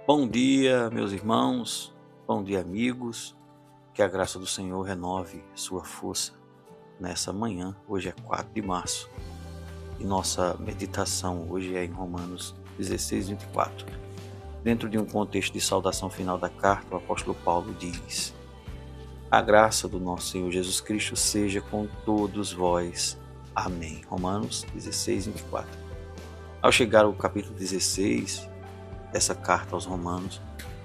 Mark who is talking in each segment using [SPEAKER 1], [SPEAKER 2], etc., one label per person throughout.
[SPEAKER 1] Bom dia, meus irmãos, bom dia, amigos, que a graça do Senhor renove sua força nessa manhã. Hoje é 4 de março e nossa meditação hoje é em Romanos 16:24. Dentro de um contexto de saudação final da carta, o apóstolo Paulo diz: a graça do nosso Senhor Jesus Cristo seja com todos vós. Amém. Romanos 16:24. Ao chegar ao capítulo 16, dessa carta aos Romanos,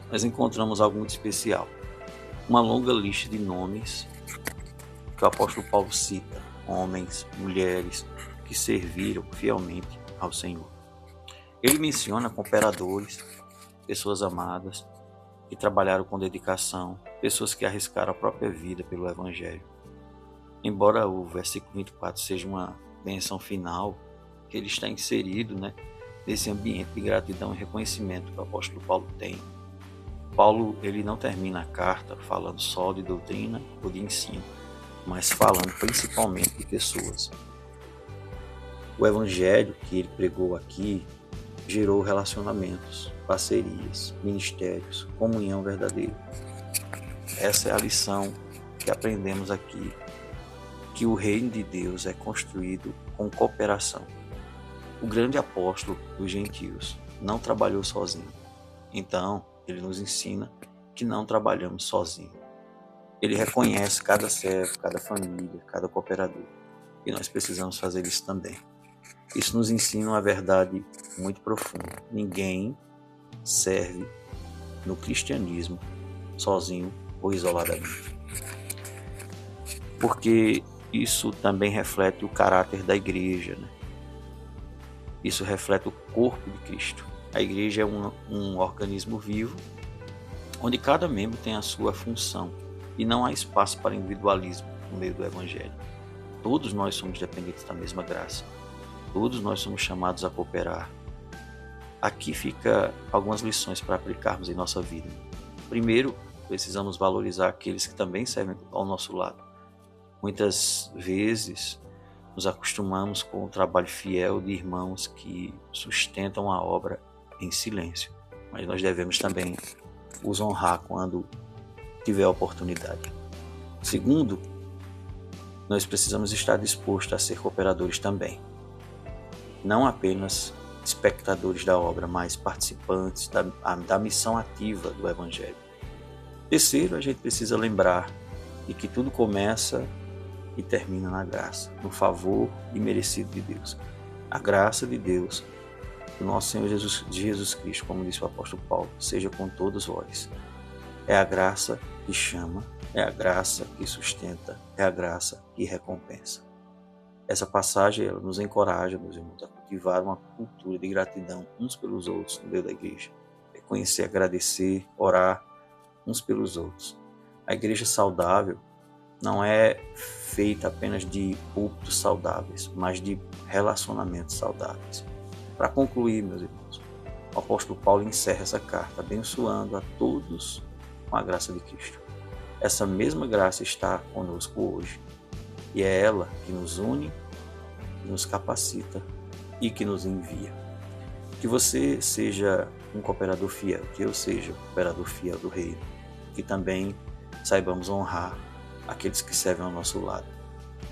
[SPEAKER 1] nós encontramos algo muito especial. Uma longa lista de nomes que o apóstolo Paulo cita, homens, mulheres que serviram fielmente ao Senhor. Ele menciona cooperadores, pessoas amadas, que trabalharam com dedicação, pessoas que arriscaram a própria vida pelo Evangelho. Embora o versículo 24 seja uma bênção final, que ele está inserido, nesse ambiente de gratidão e reconhecimento que o apóstolo Paulo tem. Paulo, ele não termina a carta falando só de doutrina ou de ensino, mas falando principalmente de pessoas. O evangelho que ele pregou aqui gerou relacionamentos, parcerias, ministérios, comunhão verdadeira. Essa é a lição que aprendemos aqui, que o reino de Deus é construído com cooperação. O grande apóstolo dos gentios não trabalhou sozinho. Então, ele nos ensina que não trabalhamos sozinhos. Ele reconhece cada servo, cada família, cada cooperador. E nós precisamos fazer isso também. Isso nos ensina uma verdade muito profunda. Ninguém serve no cristianismo sozinho ou isoladamente. Porque isso também reflete o caráter da igreja, Isso reflete o corpo de Cristo. A igreja é um organismo vivo, onde cada membro tem a sua função e não há espaço para individualismo no meio do evangelho. Todos nós somos dependentes da mesma graça. Todos nós somos chamados a cooperar. Aqui fica algumas lições para aplicarmos em nossa vida. Primeiro, precisamos valorizar aqueles que também servem ao nosso lado. Muitas vezes nos acostumamos com o trabalho fiel de irmãos que sustentam a obra em silêncio, mas nós devemos também os honrar quando tiver a oportunidade. Segundo, nós precisamos estar dispostos a ser cooperadores também, não apenas espectadores da obra, mas participantes da missão ativa do Evangelho. Terceiro, a gente precisa lembrar de que tudo começa e termina na graça, no favor imerecido de Deus. A graça de Deus, do nosso Senhor Jesus Cristo, como disse o apóstolo Paulo, seja com todos vós. É a graça que chama, é a graça que sustenta, é a graça que recompensa. Essa passagem ela nos encoraja, meus irmãos, a cultivar uma cultura de gratidão uns pelos outros no meio da igreja. Reconhecer, agradecer, orar uns pelos outros. A igreja saudável não é feita apenas de púlpitos saudáveis, mas de relacionamentos saudáveis. Para concluir, meus irmãos, o apóstolo Paulo encerra essa carta abençoando a todos com a graça de Cristo. Essa mesma graça está conosco hoje e é ela que nos une, que nos capacita e que nos envia. Que você seja um cooperador fiel, que eu seja um cooperador fiel do reino, que também saibamos honrar aqueles que servem ao nosso lado.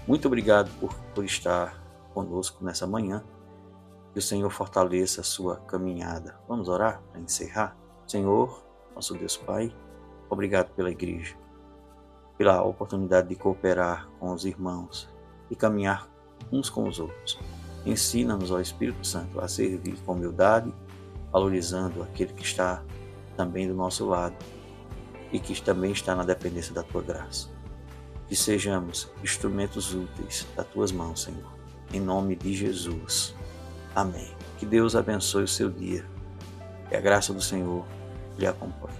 [SPEAKER 1] Muito obrigado por estar conosco nessa manhã. Que o Senhor fortaleça a sua caminhada. Vamos orar para encerrar? Senhor, nosso Deus Pai, obrigado pela igreja, pela oportunidade de cooperar com os irmãos e caminhar uns com os outros. Ensina-nos, ó Espírito Santo, a servir com humildade, valorizando aquele que está também do nosso lado e que também está na dependência da Tua graça. Que sejamos instrumentos úteis das Tuas mãos, Senhor. Em nome de Jesus. Amém. Que Deus abençoe o seu dia. Que a graça do Senhor lhe acompanhe.